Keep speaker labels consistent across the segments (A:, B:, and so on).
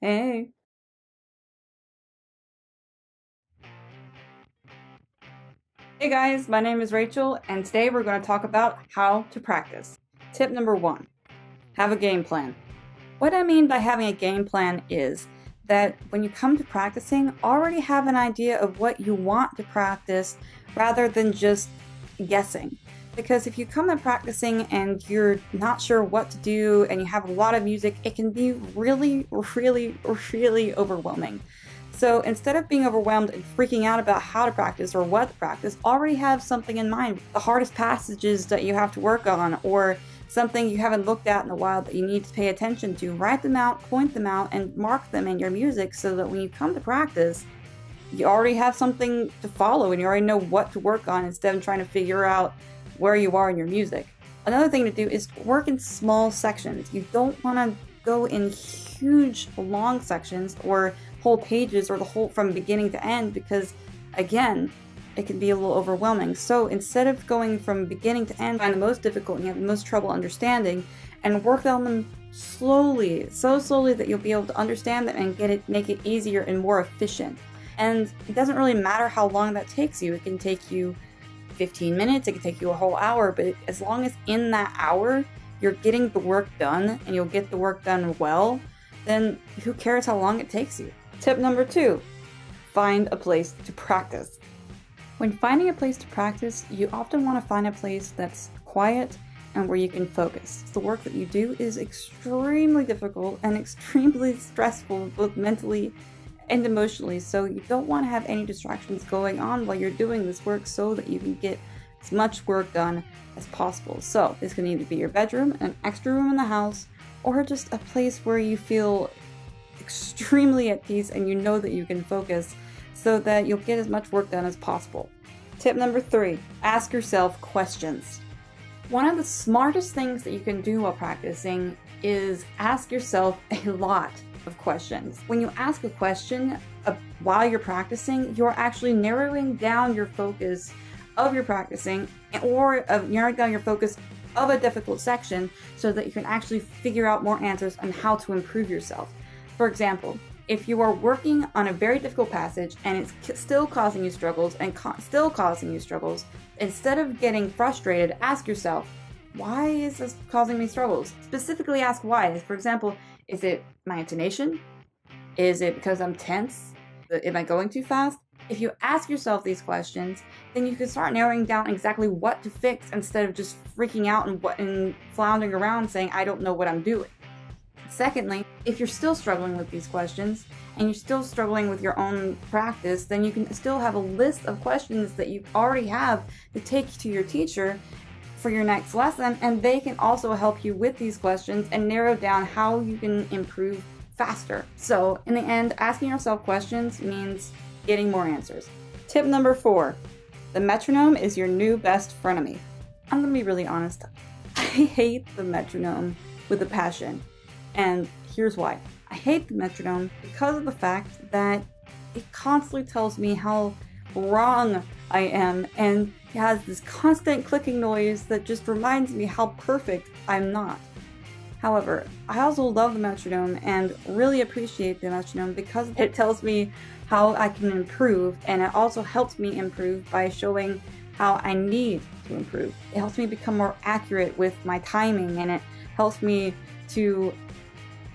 A: Hey. Hey guys, my name is Rachel, and today we're going to talk about how to practice. Tip number one, have a game plan. What I mean by having a game plan is that when you come to practicing, already have an idea of what you want to practice rather than just guessing. Because if you come to practicing and you're not sure what to do and you have a lot of music, it can be really, really overwhelming. So instead of being overwhelmed and freaking out about how to practice or what to practice, already have something in mind. The hardest passages that you have to work on, or something you haven't looked at in a while that you need to pay attention to, write them out, point them out, and mark them in your music so that when you come to practice, you already have something to follow and you already know what to work on instead of trying to figure out where you are in your music. Another thing to do is work in small sections. You don't want to go in huge, long sections or whole pages or the whole from beginning to end because, again, it can be a little overwhelming. So instead of going from beginning to end, find the most difficult and you have the most trouble understanding, and work on them slowly, so slowly that you'll be able to understand them and make it easier and more efficient. And it doesn't really matter how long that takes you. It can take you 15 minutes, it can take you a whole hour, but as long as in that hour you're getting the work done and you'll get the work done well, then who cares how long it takes you? Tip number two, find a place to practice. When finding a place to practice, you often want to find a place that's quiet and where you can focus. The work that you do is extremely difficult and extremely stressful, both mentally and emotionally, so you don't want to have any distractions going on while you're doing this work so that you can get as much work done as possible. So this can either be your bedroom, an extra room in the house, or just a place where you feel extremely at peace and you know that you can focus so that you'll get as much work done as possible. Tip number three, ask yourself questions. One of the smartest things that you can do while practicing is ask yourself a lot of questions. When you ask a question while you're practicing, you're actually narrowing down your focus of your practicing, or narrowing down your focus of a difficult section so that you can actually figure out more answers on how to improve yourself. For example, if you are working on a very difficult passage and it's still causing you struggles instead of getting frustrated, ask yourself, why is this causing me struggles? Specifically ask why. For example, is it my intonation? Is it because I'm tense? Am I going too fast? If you ask yourself these questions, then you can start narrowing down exactly what to fix instead of just freaking out and floundering around saying, I don't know what I'm doing. Secondly, if you're still struggling with these questions and you're still struggling with your own practice, then you can still have a list of questions that you already have to take to your teacher for your next lesson, and they can also help you with these questions and narrow down how you can improve faster. So in the end, asking yourself questions means getting more answers. Tip number four, the metronome is your new best frenemy. I'm gonna be really honest, I hate the metronome with a passion, and here's why. I hate the metronome because of the fact that it constantly tells me how wrong I am, and it has this constant clicking noise that just reminds me how perfect I'm not. However, I also love the metronome and really appreciate the metronome because it tells me how I can improve, and it also helps me improve by showing how I need to improve. It helps me become more accurate with my timing, and it helps me to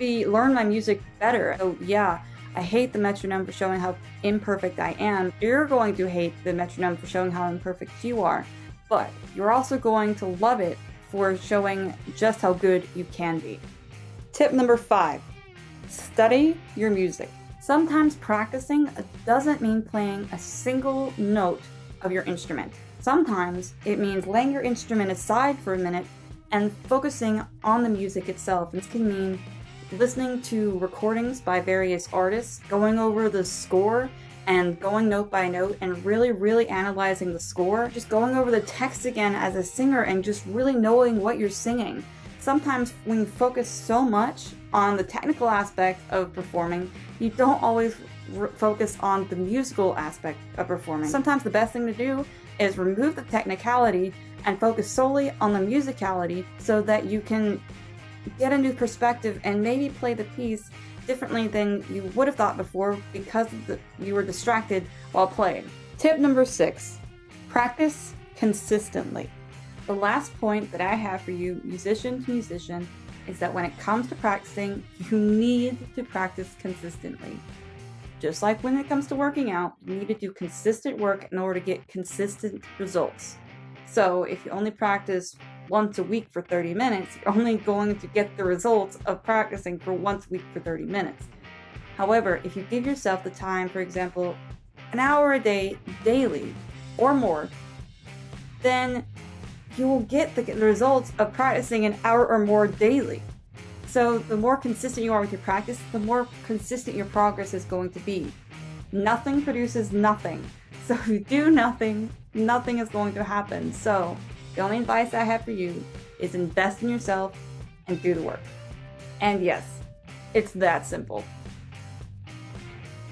A: learn my music better. So yeah, I hate the metronome for showing how imperfect I am. You're going to hate the metronome for showing how imperfect you are, but you're also going to love it for showing just how good you can be. Tip number five, study your music. Sometimes practicing doesn't mean playing a single note of your instrument. Sometimes it means laying your instrument aside for a minute and focusing on the music itself. This can mean listening to recordings by various artists, going over the score and going note by note and really analyzing the score, just going over the text again as a singer and just really knowing what you're singing. Sometimes when you focus so much on the technical aspect of performing, you don't always focus on the musical aspect of performing. Sometimes the best thing to do is remove the technicality and focus solely on the musicality so that you can get a new perspective and maybe play the piece differently than you would have thought before because you were distracted while playing. Tip number 6, practice consistently. The last point that I have for you, musician to musician, is that when it comes to practicing, you need to practice consistently. Just like when it comes to working out, you need to do consistent work in order to get consistent results. So if you only practice once a week for 30 minutes, you're only going to get the results of practicing for once a week for 30 minutes. However, if you give yourself the time, for example, an hour a day, daily, or more, then you will get the results of practicing an hour or more daily. So the more consistent you are with your practice, the more consistent your progress is going to be. Nothing produces nothing. So if you do nothing, nothing is going to happen. So the only advice I have for you is invest in yourself and do the work. And yes, it's that simple.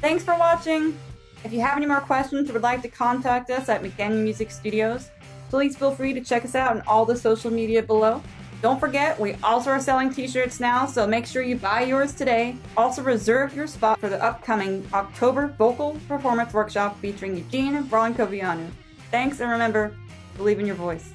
A: Thanks for watching. If you have any more questions or would like to contact us at McDaniel Music Studios, please feel free to check us out on all the social media below. Don't forget, we also are selling t-shirts now, so make sure you buy yours today. Also reserve your spot for the upcoming October vocal performance workshop featuring Eugene Brankovianu. Thanks, and remember, believe in your voice.